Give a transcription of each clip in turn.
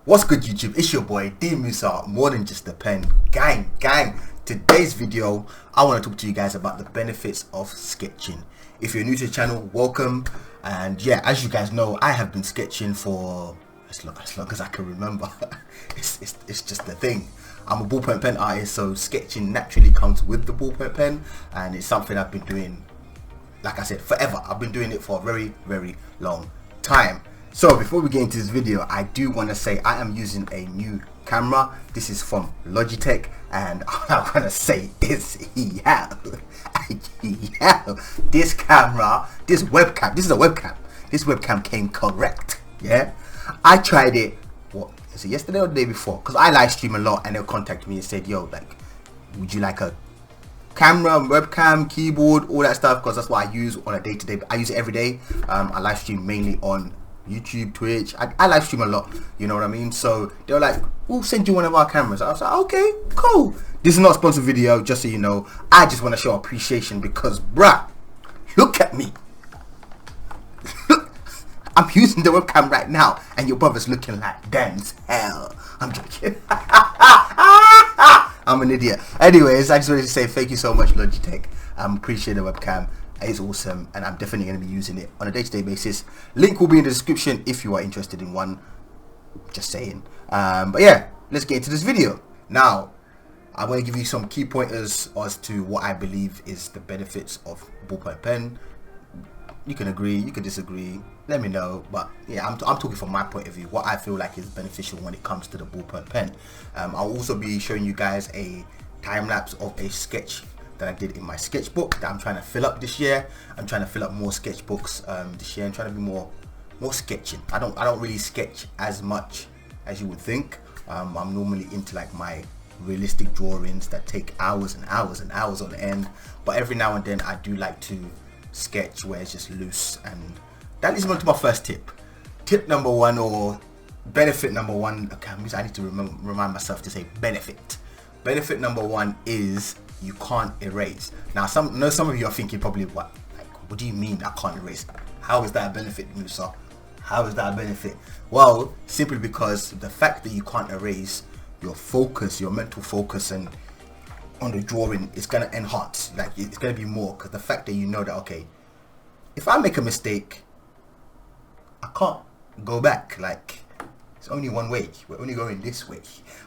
What's good, YouTube? It's your boy DeMoose, more than just a pen. Gang. Today's video, I want to talk to you guys about the benefits of sketching. If you're new to the channel, welcome. And yeah, as you guys know, I have been sketching for as long as I can remember. it's just the thing. I'm a ballpoint pen artist, so sketching naturally comes with the ballpoint pen, and it's something I've been doing, like I said, forever. I've been doing it for a very long time. So before we get into this video, I do want to say I am using a new camera. This is from Logitech, and I want to say this, this camera, this webcam, this is a webcam. This webcam came correct. Yeah, I tried it. What is it? Yesterday or the day before? Because I live stream a lot, and they'll contact me and said, "Yo, like, would you like a camera, webcam, keyboard, all that stuff?" Because that's what I use on a day-to-day. I use it every day. I live stream mainly on YouTube, Twitch. I live stream a lot, you know what I mean? So they were like, we'll send you one of our cameras. I was like, okay, cool. This is not a sponsored video, just so you know. I just want to show appreciation because, bruh, look at me. I'm using the webcam right now, and your brother's looking like damn hell. I'm joking. I'm an idiot. Anyways, I just wanted to say thank you so much, Logitech. I appreciate the webcam. It's awesome, and I'm definitely going to be using it on a day-to-day basis. Link will be in the description if you are interested in one. Just saying. But yeah, let's get into this video. Now, I'm going to give you some key pointers as to what I believe is the benefits of ballpoint pen. You can agree, you can disagree. Let me know. But yeah, I'm talking from my point of view, what I feel like is beneficial when it comes to the ballpoint pen. I'll also be showing you guys a time-lapse of a sketch that I did in my sketchbook that I'm trying to fill up this year. I'm trying to fill up more sketchbooks this year. I'm trying to be more sketching. I don't really sketch as much as you would think. I'm normally into like my realistic drawings that take hours and hours and hours on end, but every now and then I do like to sketch where it's just loose. And that leads me on to my first tip. Tip number one, or benefit number one. Okay, I need to remind myself to say benefit. Benefit number one is you can't erase. Now, some of you are thinking probably, what do you mean I can't erase? How is that a benefit, Musa? How is that a benefit? Well, simply because the fact that you can't erase, your focus, your mental focus and on the drawing is gonna enhance. Like, it's gonna be more, because the fact that you know that, okay, if I make a mistake, I can't go back. Like, it's only one way. We're only going this way.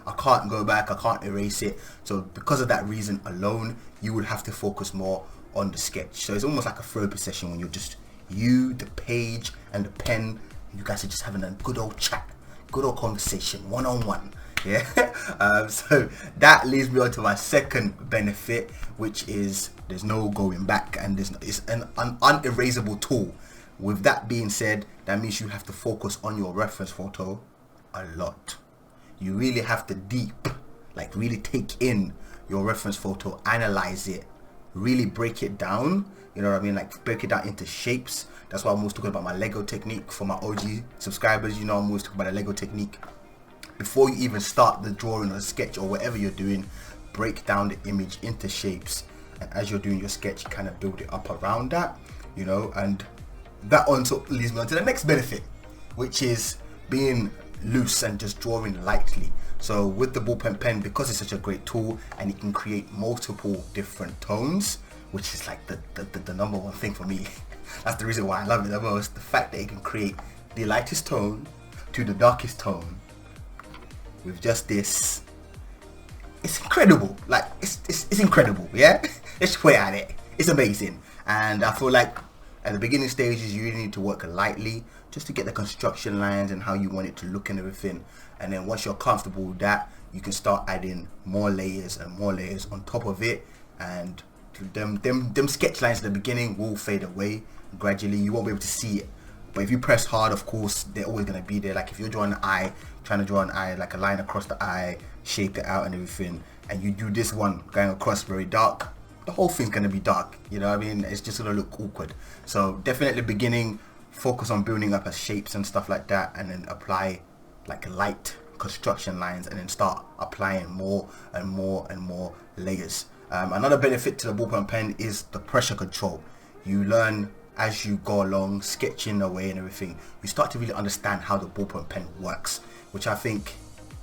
I can't go back. I can't erase it. So because of that reason alone, you would have to focus more on the sketch. So it's almost like a therapy session when you're just you, the page, and the pen. You guys are just having a good old chat, good old conversation, one-on-one. Yeah. So that leads me on to my second benefit, which is there's no going back, and it's an unerasable tool. With that being said, that means you have to focus on your reference photo a lot. You really have to really take in your reference photo, analyze it, really break it down. You know what I mean? Like, break it down into shapes. That's why I'm always talking about my Lego technique. For my OG subscribers, you know I'm always talking about the Lego technique. Before you even start the drawing or the sketch or whatever you're doing, break down the image into shapes, and as you're doing your sketch, kind of build it up around that, you know. And that also leads me on to the next benefit, which is being loose and just drawing lightly. So with the ballpoint pen, because it's such a great tool and it can create multiple different tones, which is like the number one thing for me. That's the reason why I love it the most. The fact that it can create the lightest tone to the darkest tone with just this, it's incredible. Like, it's incredible. Yeah. Let's play at it. It's amazing. And I feel like at the beginning stages, you really need to work lightly just to get the construction lines and how you want it to look and everything. And then once you're comfortable with that, you can start adding more layers and more layers on top of it. And them sketch lines at the beginning will fade away gradually. You won't be able to see it. But if you press hard, of course, they're always going to be there. Like, if you're drawing an eye, trying to draw an eye, like a line across the eye, shape it out and everything, and you do this one going across very dark, the whole thing's going to be dark, you know what I mean? It's just going to look awkward. So definitely beginning, focus on building up as shapes and stuff like that, and then apply like light construction lines, and then start applying more and more and more layers. Another benefit to the ballpoint pen is the pressure control. You learn as you go along, sketching away and everything, you start to really understand how the ballpoint pen works. which I think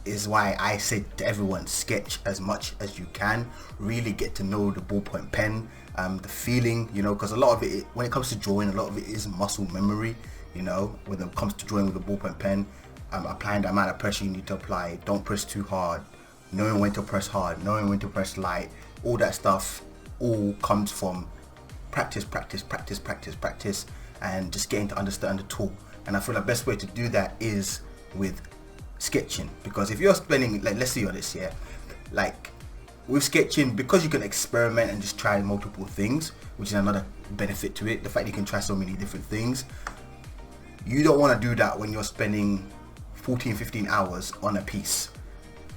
is why I say to everyone, sketch as much as you can. Really get to know the ballpoint pen, the feeling, you know, because a lot of it, when it comes to drawing, a lot of it is muscle memory, you know, when it comes to drawing with a ballpoint pen. Applying the amount of pressure you need to apply, don't press too hard, knowing when to press hard, knowing when to press light, all that stuff all comes from practice, and just getting to understand the tool. And I feel the best way to do that is with sketching, because if you're spending, like, let's see on this, yeah, like with sketching, because you can experiment and just try multiple things, which is another benefit to it, the fact you can try so many different things. You don't want to do that when you're spending 14-15 hours on a piece.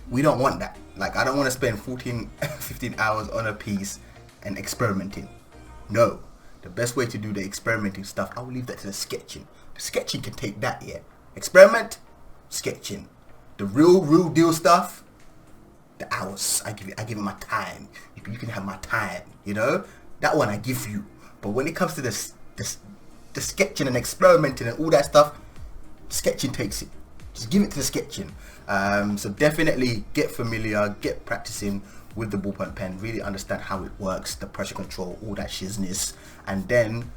We don't want that. Like, I don't want to spend 14-15 hours on a piece and experimenting. No, the best way to do the experimenting stuff, I will leave that to the sketching. The sketching can take that, yeah. Experiment, sketching. The real deal stuff, the hours. I give it my time. You can have my time, you know. That one I give you. But when it comes to the sketching and experimenting and all that stuff, sketching takes it. Just give it to the sketching. So definitely get familiar, get practicing with the ballpoint pen, really understand how it works, the pressure control, all that shizness, and then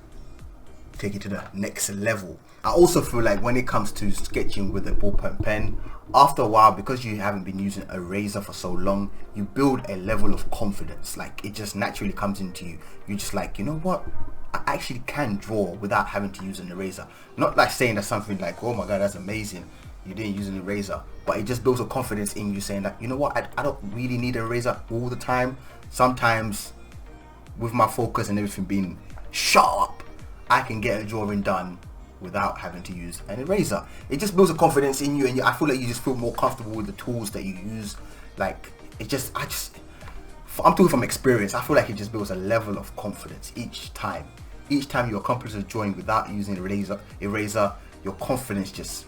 take it to the next level. I also feel like when it comes to sketching with a ballpoint pen, after a while, because you haven't been using a eraser for so long, you build a level of confidence. Like, it just naturally comes into you. You're just like, you know what, I actually can draw without having to use an eraser. Not like saying that something like, oh my god, that's amazing, you didn't use an eraser, but it just builds a confidence in you, saying that, you know what, I don't really need an eraser all the time. Sometimes with my focus and everything being sharp, I can get a drawing done without having to use an eraser. It just builds a confidence in you, and I feel like you just feel more comfortable with the tools that you use. Like, I'm talking from experience. I feel like it just builds a level of confidence each time you accomplish a drawing without using an eraser, your confidence just,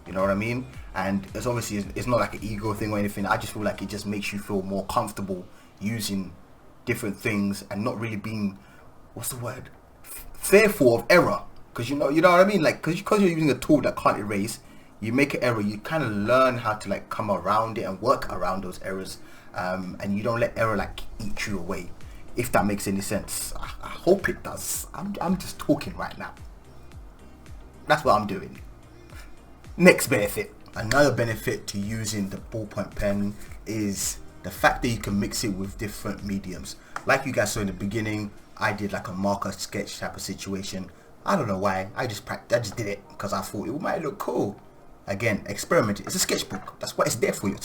you know what I mean? And it's obviously, it's not like an ego thing or anything. I just feel like it just makes you feel more comfortable using different things and not really being, what's the word, fearful of error. Because you know what I mean? Like, because you're using a tool that can't erase, you make an error, you kind of learn how to like come around it and work around those errors, and you don't let error like eat you away. If that makes any sense, I hope it does. I'm just talking right now. That's what I'm doing. Next benefit. Another benefit to using the ballpoint pen is the fact that you can mix it with different mediums. Like you guys saw in the beginning, I did like a marker sketch type of situation. I don't know why. I just did it because I thought it might look cool. Again, experimenting. It's a sketchbook. That's what it's there for you.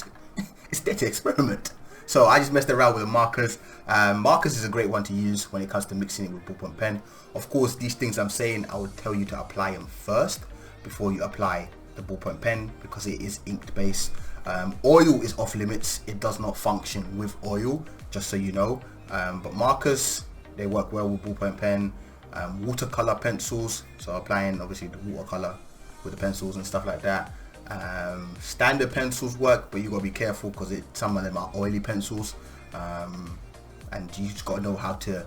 It's there to experiment. So I just messed around with the markers. Markers is a great one to use when it comes to mixing it with ballpoint pen. Of course, these things I'm saying, I would tell you to apply them first before you apply the ballpoint pen, because it is ink based. Oil is off limits. It does not function with oil, just so you know. But markers, they work well with ballpoint pen. Watercolor pencils, so applying obviously the watercolor with the pencils and stuff like that. Standard pencils work, but you gotta be careful because some of them are oily pencils, and you just gotta know how to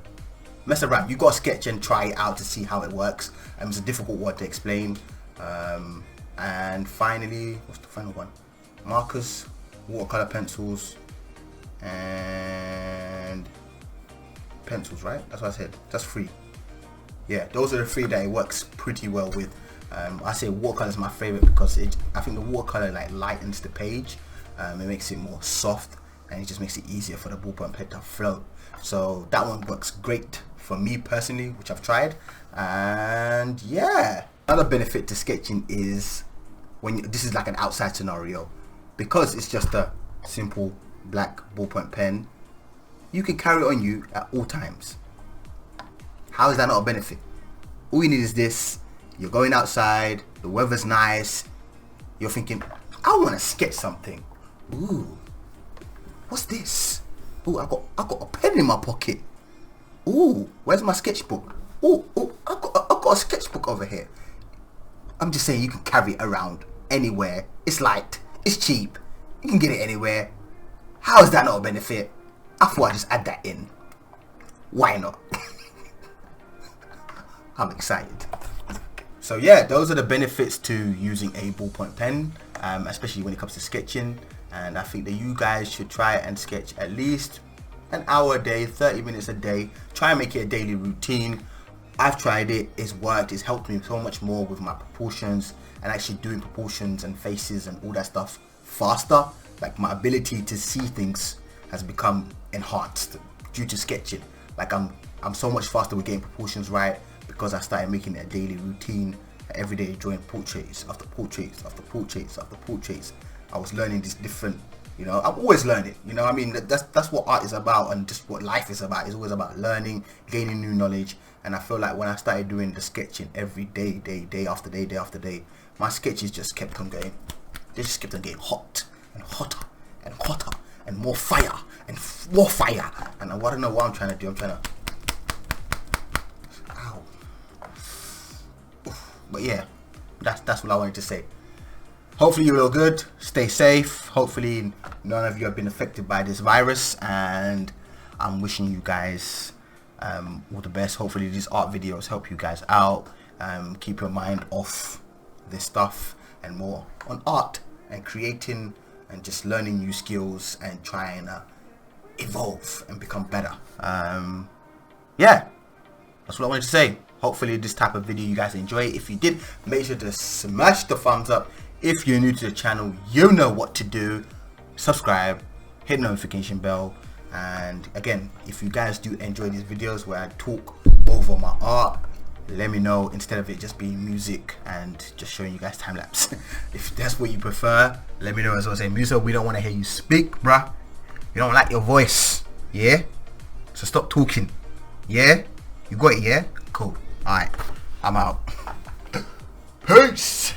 mess around. You gotta sketch and try it out to see how it works. It's a difficult word to explain. And finally, what's the final one? Markers, watercolor pencils, and pencils, right? That's what I said. That's 3. Yeah, those are the 3 that it works pretty well with. I say watercolor is my favorite because I think the watercolor like lightens the page. It makes it more soft, and it just makes it easier for the ballpoint pen to flow. So that one works great for me personally, which I've tried. And yeah, another benefit to sketching is this is like an outside scenario, because it's just a simple black ballpoint pen. You can carry it on you at all times. How is that not a benefit? All you need is this. You're going outside, the weather's nice, you're thinking, I want to sketch something. Ooh, what's this? Ooh, I got a pen in my pocket. Ooh, where's my sketchbook? Ooh, I got a sketchbook over here. I'm just saying, you can carry it around anywhere. It's light, it's cheap, you can get it anywhere. How is that not a benefit? I thought I'd just add that in. Why not? I'm excited. So yeah, those are the benefits to using a ballpoint pen, especially when it comes to sketching. And I think that you guys should try and sketch at least an hour a day, 30 minutes a day. Try and make it a daily routine. I've tried it, it's worked, it's helped me so much more with my proportions and actually doing proportions and faces and all that stuff faster. Like my ability to see things has become enhanced due to sketching. Like I'm so much faster with getting proportions right because I started making it a daily routine. Every day drawing portraits after portraits after portraits after portraits. I was learning these different, you know, I'm always learning, you know. I mean, that's what art is about, and just what life is about. It's always about learning, gaining new knowledge. And I feel like when I started doing the sketching every day, day after day, day after day, my sketches just kept on going. They just kept on getting hot and hotter and hotter and more fire and more fire. And I don't know what I'm trying to do. I'm trying to, ow. But yeah, that's what I wanted to say. Hopefully you're all good. Stay safe. Hopefully none of you have been affected by this virus, and I'm wishing you guys all the best. Hopefully these art videos help you guys out. Keep your mind off this stuff and more on art and creating and just learning new skills and trying to evolve and become better. Yeah, that's what I wanted to say. Hopefully this type of video you guys enjoy. If you did, make sure to smash the thumbs up. If you're new to the channel, you know what to do. Subscribe, hit the notification bell. And again, if you guys do enjoy these videos where I talk over my art, let me know, instead of it just being music and just showing you guys time lapse. If that's what you prefer, let me know as well. Say, Musa, we don't want to hear you speak, bruh. We don't like your voice, yeah? So stop talking, yeah? You got it, yeah? Cool. Alright, I'm out. Peace.